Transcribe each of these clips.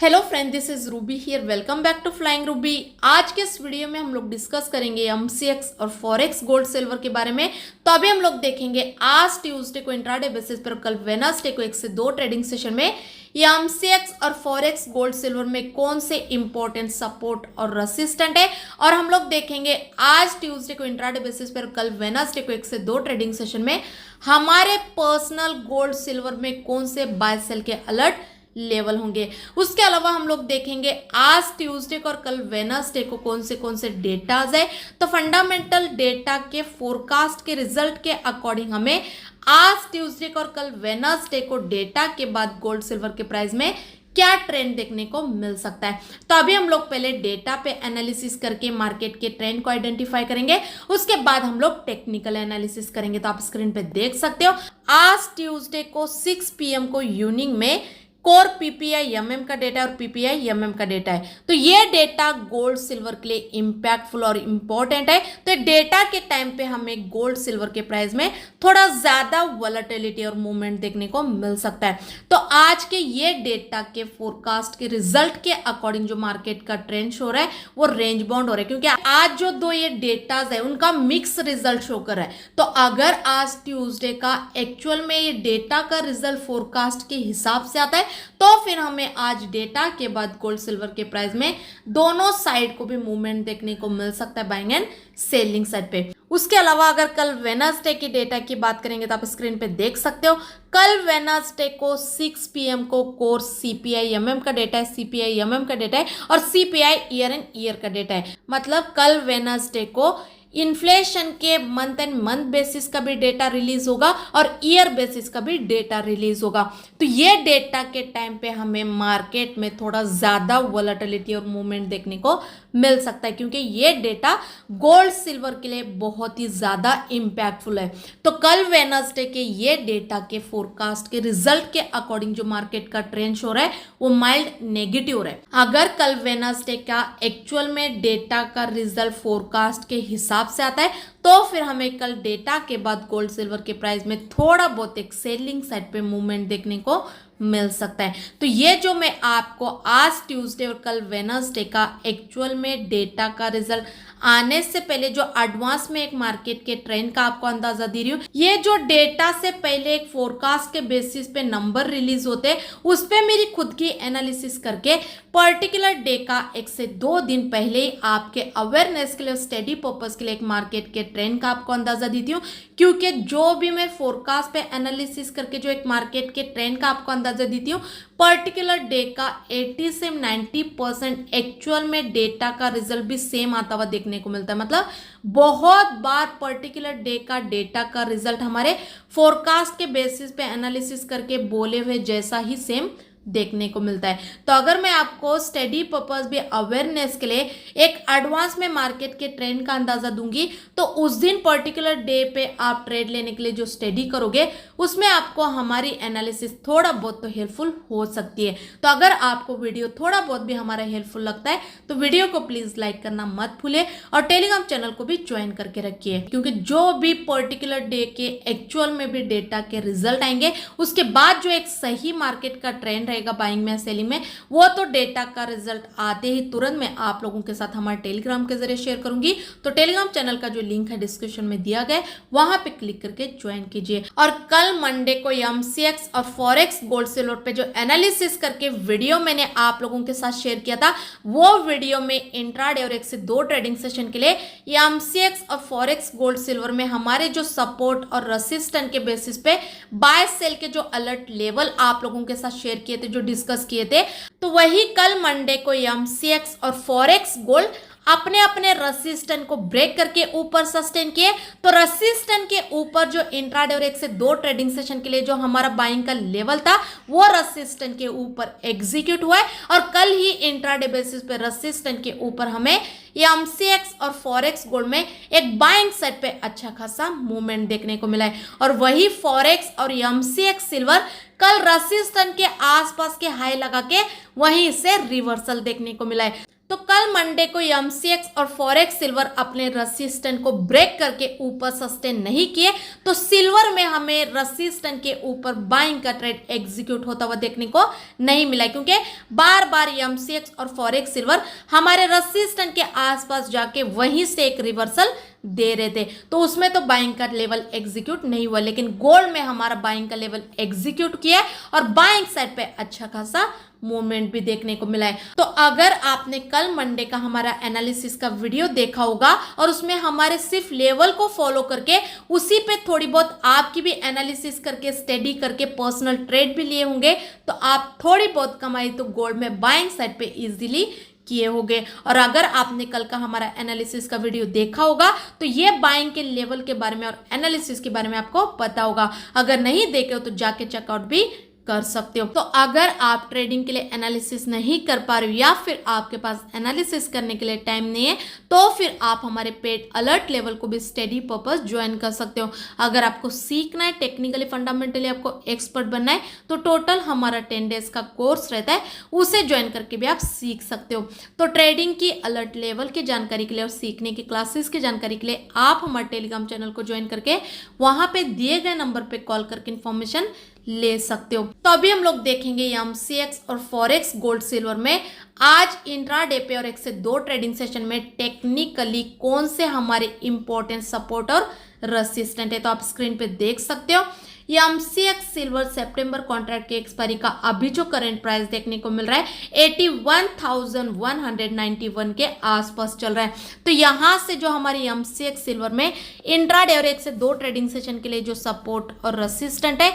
Hello friend, this is Ruby here. Welcome back to flying Ruby. आज के इस video में हम लोग डिस्कस करेंगे एमसीएक्स और फॉरेक्स गोल्ड सिल्वर के बारे में। तो अभी हम लोग देखेंगे आज ट्यूसडे को इंट्राडे बेसिस पर, कल वेडनेसडे को 1 से 2 ट्रेडिंग सेशन में एमसीएक्स और फॉरेक्स गोल्ड सिल्वर में कौन से इंपॉर्टेंट सपोर्ट और रेसिस्टेंट है। और हम लोग देखेंगे आज ट्यूसडे को इंट्राडे बेसिस पर, कल वेडनेसडे को 1 से 2 ट्रेडिंग सेशन में हमारे पर्सनल गोल्ड सिल्वर में कौन से बाय सेल के अलर्ट लेवल होंगे। उसके अलावा हम लोग देखेंगे आज ट्यूसडे को और कल वेडनेसडे को कौन से डेटाज है। तो फंडामेंटल डेटा के फोरकास्ट के रिजल्ट के अकॉर्डिंग हमें आज ट्यूसडे को और कल वेडनेसडे को डेटा के बाद गोल्ड सिल्वर के प्राइस में क्या ट्रेंड देखने को मिल सकता है। तो अभी हम लोग पहले डेटा पे एनालिसिस करके मार्केट के ट्रेंड को आइडेंटिफाई करेंगे, उसके बाद हम लोग टेक्निकल एनालिसिस करेंगे। तो आप स्क्रीन पे देख सकते हो आज ट्यूसडे को 6 PM को इवनिंग में कोर पीपीआई एमएम का डेटा और पीपीआई एमएम का डेटा है। तो ये डेटा गोल्ड सिल्वर के लिए इंपैक्टफुल और इंपॉर्टेंट है। तो डेटा के टाइम पे हमें गोल्ड सिल्वर के प्राइस में थोड़ा ज्यादा वॉलेटिलिटी और मूवमेंट देखने को मिल सकता है। तो आज के ये डेटा के फोरकास्ट के रिजल्ट के अकॉर्डिंग जो मार्केट का ट्रेंड शो रहा है वो रेंज बाउंड हो रहा है, क्योंकि आज जो दो ये डेटाज है उनका मिक्स रिजल्ट शो कर रहा है। तो अगर आज ट्यूसडे का एक्चुअल में ये डेटा का रिजल्ट फोरकास्ट के हिसाब से आता है तो फिर हमें आज डेटा के बाद गोल्ड सिल्वर के प्राइस में दोनों साइड को भी मूवमेंट देखने को मिल सकता है, बाइंग एंड सेलिंग साइड पे। उसके अलावा अगर कल वेडनेसडे की डेटा की बात करेंगे तो आप स्क्रीन पे देख सकते हो कल वेडनेसडे को 6 PM को कोर सीपीआई एमएम का डेटा है, सीपीआई एमएम का डेटा है और सीपीआई ईयर एंड ईयर का डेटा है। मतलब कल वेडनेसडे को इन्फ्लेशन के मंथ एंड मंथ बेसिस का भी डेटा रिलीज होगा और ईयर बेसिस का भी डेटा रिलीज होगा। तो ये डेटा के टाइम पे हमें मार्केट में थोड़ा ज्यादा वॉलेटिलिटी और मूवमेंट देखने को मिल सकता है, क्योंकि ये डेटा गोल्ड सिल्वर के लिए बहुत ही ज्यादा इंपैक्टफुल है। तो कल वेडनेसडे के ये डेटा के फोरकास्ट के रिजल्ट के अकॉर्डिंग जो मार्केट का ट्रेंड हो रहा है वो माइल्ड नेगेटिव हो रहा है। अगर कल वेडनेसडे का एक्चुअल में डेटा का रिजल्ट फोरकास्ट के हिसाब से आता है तो फिर हमें कल डेटा के बाद गोल्ड सिल्वर के प्राइस में थोड़ा बहुत एक सेलिंग साइड पे मूवमेंट देखने को मिल सकता है। तो ये जो मैं आपको आज ट्यूसडे और कल वेडनेसडे का एक्चुअल में डेटा का रिजल्ट आने से पहले जो एडवांस में एक मार्केट के ट्रेंड का आपको अंदाजा दे रही हूँ, ये जो डेटा से पहले एक फोरकास्ट के बेसिस पे नंबर रिलीज होते हैं उस पे मेरी खुद की एनालिसिस करके पर्टिकुलर डे का 1 से 2 दिन पहले ही आपके अवेयरनेस के लिए, स्टडी पर्पज के लिए एक मार्केट के ट्रेंड का आपको अंदाजा देती हूँ। क्योंकि जो भी मैं फोरकास्ट पे एनालिसिस करके जो एक मार्केट के ट्रेंड का आपको अंदाजा देती हूँ, पर्टिकुलर डे का 80 से 90% एक्चुअल में डेटा का रिजल्ट भी सेम आता हुआ देखने को मिलता है। मतलब बहुत बार पर्टिकुलर डे का डेटा का रिजल्ट हमारे फोरकास्ट के बेसिस पे एनालिसिस करके बोले हुए जैसा ही सेम देखने को मिलता है। तो अगर मैं आपको स्टडी पर्पस भी अवेयरनेस के लिए एक एडवांस में मार्केट के ट्रेंड का अंदाजा दूंगी तो उस दिन पर्टिकुलर डे पे आप ट्रेड लेने के लिए जो स्टडी करोगे उसमें आपको हमारी एनालिसिस थोड़ा बहुत तो हेल्पफुल हो सकती है। तो अगर आपको वीडियो थोड़ा बहुत भी हमारा हेल्पफुल लगता है तो वीडियो को प्लीज लाइक करना मत भूलिए और टेलीग्राम चैनल को भी ज्वाइन करके रखिए, क्योंकि जो भी पर्टिकुलर डे के एक्चुअल में भी डेटा के रिजल्ट आएंगे उसके बाद जो एक सही मार्केट का ट्रेंड रहेगा बाइंग में सेलिंग में, वो तो डेटा का रिजल्ट आते ही तुरंत मैं आप लोगों के साथ हमारे टेलीग्राम के जरिए शेयर करूंगी। तो टेलीग्राम चैनल का जो लिंक है डिस्क्रिप्शन में दिया गया है वहां पे क्लिक करके ज्वाइन कीजिए। और कल मंडे को एमसीएक्स और फॉरेक्स गोल्ड सिल्वर पे जो एनालिसिस करके वीडियो मैंने आप लोगों के साथ शेयर किया था वो वीडियो में इंट्राडे और 1 से 2 ट्रेडिंग सेशन के लिए एमसीएक्स और फॉरेक्स गोल्ड सिल्वर में हमारे जो सपोर्ट और रेसिस्टेंट के बेसिस पे बाय सेल के जो अलर्ट लेवल आप लोगों के साथ शेयर किए थे, जो डिस्कस किए थे, तो वही कल मंडे को एमसीएक्स और फॉरेक्स गोल्ड अपने अपने रेसिस्टेंट को ब्रेक करके ऊपर सस्टेन किए। तो रेसिस्टेंट के ऊपर जो इंट्राडे और 1 से 2 ट्रेडिंग सेशन के लिए जो हमारा बाइंग का लेवल था वो रेसिस्टेंट के ऊपर एग्जीक्यूट हुआ है और कल ही इंट्राडे बेसिस पे रेसिस्टेंट के ऊपर हमें एमसीएक्स और फॉरेक्स गोल्ड में एक बाइंग सेट पे अच्छा खासा मूवमेंट देखने को मिला है। और वही फॉरेक्स और एमसीएक्स सिल्वर कल रेसिस्टेंट के आसपास के हाई लगा के वहीं से रिवर्सल देखने को मिला है। तो कल मंडे को एमसीएक्स और फॉरेक्स सिल्वर अपने रेजिस्टेंस को ब्रेक करके ऊपर सस्टेन नहीं किए, तो सिल्वर में हमें रेजिस्टेंस के ऊपर बाइंग का ट्रेड एग्जीक्यूट होता हुआ देखने को नहीं मिला, क्योंकि बार बार एमसीएक्स और फॉरेक्स सिल्वर हमारे रेजिस्टेंस के आसपास जाके वहीं से एक रिवर्सल दे रहे थे, तो उसमें तो बाइंग का लेवल एग्जीक्यूट नहीं हुआ। लेकिन गोल्ड में हमारा बाइंग का लेवल एग्जीक्यूट किया और बाइंग साइड पे अच्छा खासा मूवमेंट भी देखने को मिला है। तो अगर आपने कल मंडे का हमारा एनालिसिस का वीडियो देखा होगा और उसमें हमारे सिर्फ लेवल को फॉलो करके उसी पे थोड़ी बहुत आपकी भी एनालिसिस करके स्टडी करके पर्सनल ट्रेड भी लिए होंगे, तो आप थोड़ी बहुत कमाई तो गोल्ड में बाइंग साइड पे इजीली किए होंगे। और अगर आपने कल का हमारा एनालिसिस का वीडियो देखा होगा तो ये बाइंग के लेवल के बारे में और एनालिसिस के बारे में आपको पता होगा। अगर नहीं देखे हो तो जाके चेकआउट भी कर सकते हो। तो अगर आप ट्रेडिंग के लिए एनालिसिस नहीं कर पा रहे हो या फिर आपके पास एनालिसिस करने के लिए टाइम नहीं है, तो फिर आप हमारे पेड अलर्ट लेवल को भी स्टडी पर्पस ज्वाइन कर सकते हो। अगर आपको सीखना है, टेक्निकली फंडामेंटली आपको एक्सपर्ट बनना है, तो टोटल हमारा 10 डेज का कोर्स रहता है, उसे ज्वाइन करके भी आप सीख सकते हो। तो ट्रेडिंग की अलर्ट लेवल की जानकारी के लिए और सीखने की क्लासेस की जानकारी के लिए आप हमारे टेलीग्राम चैनल को ज्वाइन करके वहां पे दिए गए नंबर पे कॉल करके इन्फॉर्मेशन ले सकते हो। तो अभी हम लोग देखेंगे एमसीएक्स और फॉरेक्स गोल्ड सिल्वर में आज इंट्राडे पे और 1 से 2 ट्रेडिंग सेशन में टेक्निकली कौन से हमारे इंपॉर्टेंट सपोर्ट और रेजिस्टेंट है। तो आप स्क्रीन पे देख सकते हो एमसीएक्स सिल्वर सितंबर कॉन्ट्रैक्ट के एक्सपायरी का अभी जो करंट प्राइस देखने को मिल रहा है 81,191 के आसपास चल रहा है। तो यहां से जो हमारी एमसीएक्स सिल्वर में इंट्राडे और 1 से 2 ट्रेडिंग सेशन के लिए जो सपोर्ट और रेजिस्टेंट है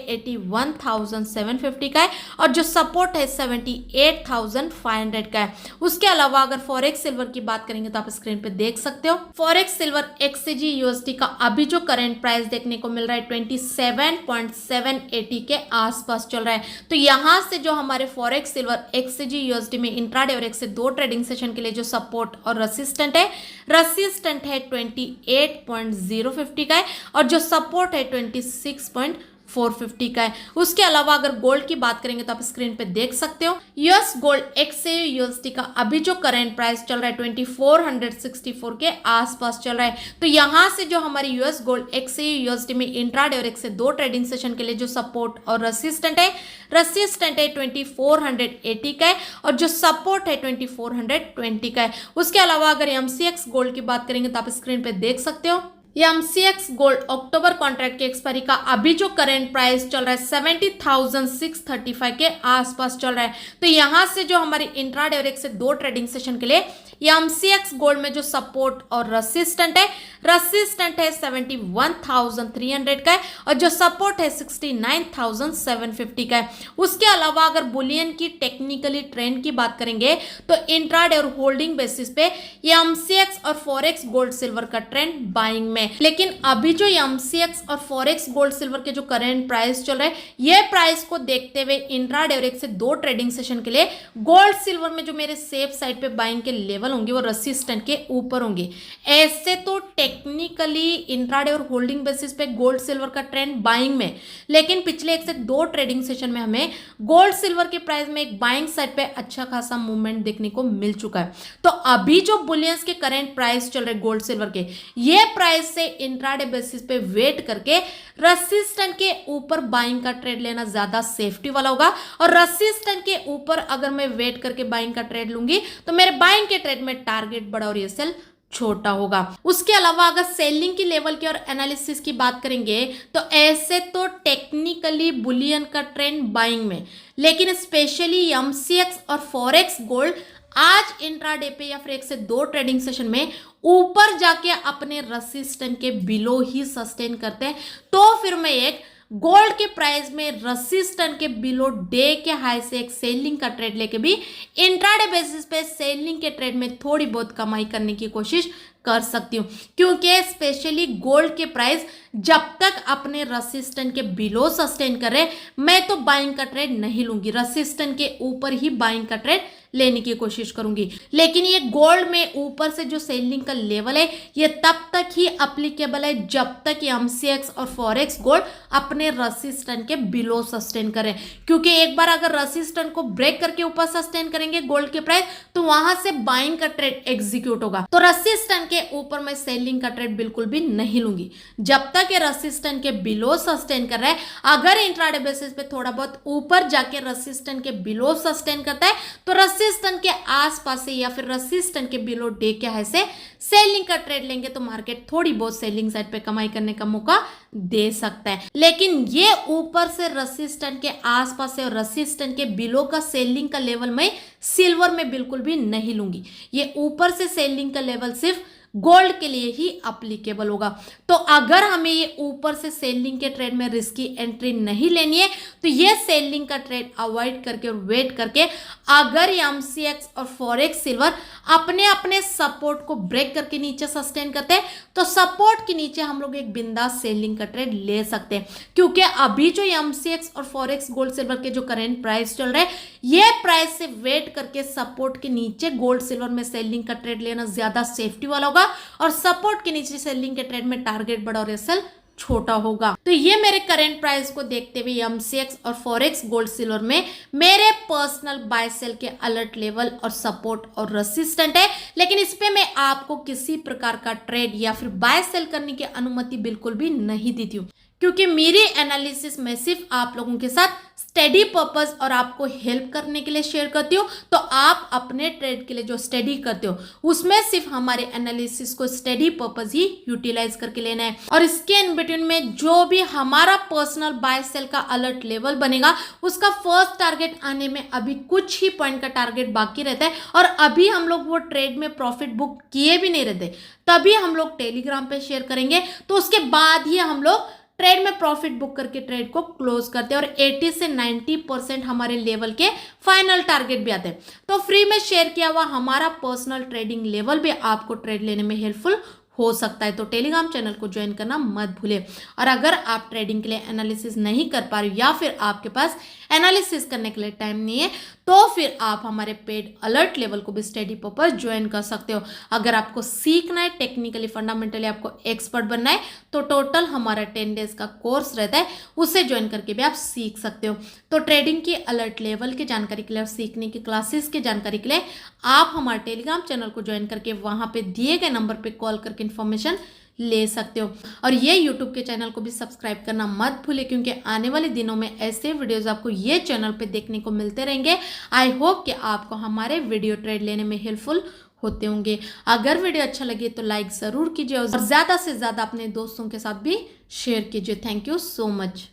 81,750 का है और जो सपोर्ट है 78,500 का है। उसके अलावा अगर फॉरेक्स सिल्वर की बात करेंगे तो आप स्क्रीन पे देख सकते हो फॉरेक्स सिल्वर एक्ससीजी यूएसडी का अभी जो करंट प्राइस देखने को मिल रहा है 27.780 के आसपास चल रहा है। तो यहां से जो हमारे फॉरेक्स सिल्वर एक्ससीजी यूएसडी में इंट्राडे और 1 से 2 ट्रेडिंग सेशन के लिए जो सपोर्ट और रेजिस्टेंट है 28.050 का है और जो सपोर्ट है 26.450 का है। उसके अलावा अगर गोल्ड की बात करेंगे तो आप स्क्रीन पे देख सकते हो यूएस गोल्ड एक्सचेंज यूएसडी का अभी जो करंट प्राइस चल रहा है 2464 के आसपास चल रहा है। तो यहां से जो हमारी यूएस गोल्ड एक्सचेंज यूएसडी में इंट्राडे और 1 से 2 ट्रेडिंग सेशन के लिए जो सपोर्ट और रेजिस्टेंट है 2480 का है और जो सपोर्ट है 2420 का है। उसके अलावा अगर एमसीएक्स गोल्ड की बात करेंगे तो आप स्क्रीन पे देख सकते हो एमसीएक्स गोल्ड अक्टूबर कॉन्ट्रैक्ट के एक्सपायरी का अभी जो करंट प्राइस चल रहा है 70,635 के आसपास चल रहा है। तो यहां से जो हमारी इंट्राडे और 1 से 2 ट्रेडिंग सेशन के लिए एमसीएक्स गोल्ड में जो सपोर्ट और रेजिस्टेंट है 71,300 का है और जो सपोर्ट है 69,750 का है। उसके अलावा अगर बुलियन की टेक्निकली ट्रेंड की बात करेंगे तो इंट्राडे और होल्डिंग बेसिस पे एमसीएक्स और फॉरेक्स गोल्ड सिल्वर का ट्रेंड बाइंग में, लेकिन अभी जो एमसीएक्स और फॉरेक्स गोल्ड सिल्वर के जो करंट प्राइस चल रहे हैं ये प्राइस को देखते हुए इंट्राडे और 1 से 2 ट्रेडिंग सेशन के लिए गोल्ड सिल्वर में जो मेरे सेफ साइड पे बाइंग के लेवल होंगे वो रेजिस्टेंट के ऊपर होंगे। ऐसे तो टेक्निकली इंट्राडे और होल्डिंग बेसिस पे गोल्ड सिल्वर का ट्रेंड बाइंग में, लेकिन पिछले 1 से 2 ट्रेडिंग सेशन में हमें गोल्ड सिल्वर के प्राइस में एक बाइंग साइड पे अच्छा खासा मूवमेंट देखने को मिल चुका है। तो अभी जो बुलियंस के करंट प्राइस चल रहे गोल्ड सिल्वर के ये प्राइस से इंट्राडे बेसिस पे वेट करके रेजिस्टेंट के ऊपर बाइंग का ट्रेड लेना ज्यादा सेफ्टी वाला होगा और रेजिस्टेंट के ऊपर अगर मैं वेट करके बाइंग का ट्रेड लूंगी तो मेरे बाइंग के ट्रेड में टारगेट बड़ा और ये सेल छोटा होगा। उसके अलावा अगर सेलिंग की लेवल की और एनालिसिस की बात करेंगे तो ऐसे तो टेक्निकली बुलियन का ट्रेंड बाइंग में, लेकिन स्पेशली एमसीएक्स और फॉरेक्स गोल्ड आज इंट्राडे पे या फिर 1 से 2 ट्रेडिंग सेशन में ऊपर जाके अपने रेजिस्टेंट के बिलो ही सस्टेन करते हैं, तो फिर मैं एक गोल्ड के प्राइस में रेजिस्टेंट के बिलो डे के हाई से एक सेलिंग का ट्रेड लेके भी इंट्राडे बेसिस पे सेलिंग के ट्रेड में थोड़ी बहुत कमाई करने की कोशिश कर सकती हूँ, क्योंकि स्पेशली गोल्ड के प्राइस जब तक अपने रेसिस्टेंट के बिलो सस्टेन कर रहे, मैं तो बाइंग का ट्रेड नहीं लूंगी, रेसिस्टेंट के ऊपर ही बाइंग का ट्रेड लेने की कोशिश करूंगी। लेकिन ये गोल्ड में ऊपर से जो सेलिंग का लेवल है ये तब तक ही अप्लीकेबल है जब तक ये एमसीएक्स और फॉरेक्स गोल्ड अपने रेसिस्टेंट के बिलो सस्टेन करें, क्योंकि एक बार अगर रेसिस्टेंट को ब्रेक करके ऊपर सस्टेन करेंगे गोल्ड के प्राइस तो वहां से बाइंग का ट्रेड एग्जीक्यूट होगा। तो रेसिस्टेंट के ऊपर मैं सेलिंग का ट्रेड बिल्कुल भी नहीं लूंगी जब तक ये रेसिस्टेंट के बिलो सस्टेन कर रहा है। अगर इंट्राडे बेसिस पे थोड़ा बहुत ऊपर जाके रेसिस्टेंट के बिलो सस्टेन करता है तो रेसिस्टेंट के आसपास से या फिर रेसिस्टेंट के बिलो डे के हाई से सेलिंग का ट्रेड लेंगे तो मार्केट थोड़ी बहुत सेलिंग साइड पे कमाई करने का मौका दे सकता है। लेकिन ये ऊपर से रेसिस्टेंट के आसपास से और रेसिस्टेंट के बिलो का सेलिंग का लेवल मैं सिल्वर में बिल्कुल भी नहीं लूंगी। ये ऊपर से सेलिंग का लेवल सिर्फ गोल्ड के लिए ही अप्लीकेबल होगा। तो अगर हमें ये ऊपर से सेलिंग के ट्रेड में रिस्की एंट्री नहीं लेनी है तो ये सेलिंग का ट्रेड अवॉइड करके और वेट करके अगर एमसीएक्स और फॉरेक्स सिल्वर अपने अपने सपोर्ट को ब्रेक करके नीचे सस्टेन करते हैं तो सपोर्ट के नीचे हम लोग एक बिंदास सेलिंग का ट्रेड ले सकते हैं, क्योंकि अभी जो एमसीएक्स और फॉरेक्स गोल्ड सिल्वर के जो करेंट प्राइस चल रहे हैं ये प्राइस से वेट करके सपोर्ट के नीचे गोल्ड सिल्वर में सेलिंग का ट्रेड लेना ज्यादा सेफ्टी वाला होगा और सपोर्ट के नीचे सेलिंग के ट्रेड में टारगेट बड़ा और एसएल छोटा होगा। तो ये मेरे करंट प्राइस को देखते हुए एमसीएक्स और फॉरेक्स गोल्ड सिल्वर में मेरे पर्सनल बाय सेल के अलर्ट लेवल और सपोर्ट और रेसिस्टेंट है। लेकिन इस पे मैं आपको किसी प्रकार का ट्रेड या फिर बाय सेल करने की अनुमति बिल्कुल भी नहीं देती हूँ, क्योंकि मेरी एनालिसिस में सिर्फ आप लोगों के साथ स्टडी पर्पस और आपको हेल्प करने के लिए शेयर करती हूँ। तो आप अपने ट्रेड के लिए जो स्टडी करते हो उसमें सिर्फ हमारे एनालिसिस को स्टडी पर्पस ही यूटिलाइज करके लेना है। और इसके इन बिटवीन में जो भी हमारा पर्सनल बाय सेल का अलर्ट लेवल बनेगा उसका फर्स्ट टारगेट आने में अभी कुछ ही पॉइंट का टारगेट बाकी रहता है और अभी हम लोग वो ट्रेड में प्रॉफिट बुक किए भी नहीं रहते, तभी हम लोग टेलीग्राम पे शेयर करेंगे। तो उसके बाद ही हम लोग ट्रेड में प्रॉफिट बुक करके ट्रेड को क्लोज करते हैं और 80 से 90% हमारे लेवल के फाइनल टारगेट भी आते हैं। तो फ्री में शेयर किया हुआ हमारा पर्सनल ट्रेडिंग लेवल भी आपको ट्रेड लेने में हेल्पफुल हो सकता है। तो टेलीग्राम चैनल को ज्वाइन करना मत भूलें। और अगर आप ट्रेडिंग के लिए एनालिसिस नहीं कर पा रहे हो या फिर आपके पास एनालिसिस करने के लिए टाइम नहीं है तो फिर आप हमारे पेड अलर्ट लेवल को भी स्टडी पर्पस ज्वाइन कर सकते हो। अगर आपको सीखना है टेक्निकली फंडामेंटली आपको एक्सपर्ट बनना है तो टोटल हमारा 10 डेज का कोर्स रहता है, उसे ज्वाइन करके भी आप सीख सकते हो। तो ट्रेडिंग की अलर्ट लेवल की जानकारी के लिए और सीखने की क्लासेस की जानकारी के लिए आप हमारे टेलीग्राम चैनल को ज्वाइन करके वहां पे दिए गए नंबर पे कॉल करके इन्फॉर्मेशन ले सकते हो। और ये यूट्यूब के चैनल को भी सब्सक्राइब करना मत भूले, क्योंकि आने वाले दिनों में ऐसे वीडियोस आपको ये चैनल पे देखने को मिलते रहेंगे। आई होप कि आपको हमारे वीडियो ट्रेड लेने में हेल्पफुल होते होंगे। अगर वीडियो अच्छा लगे तो लाइक ज़रूर कीजिए और ज़्यादा से ज़्यादा अपने दोस्तों के साथ भी शेयर कीजिए। Thank you so much.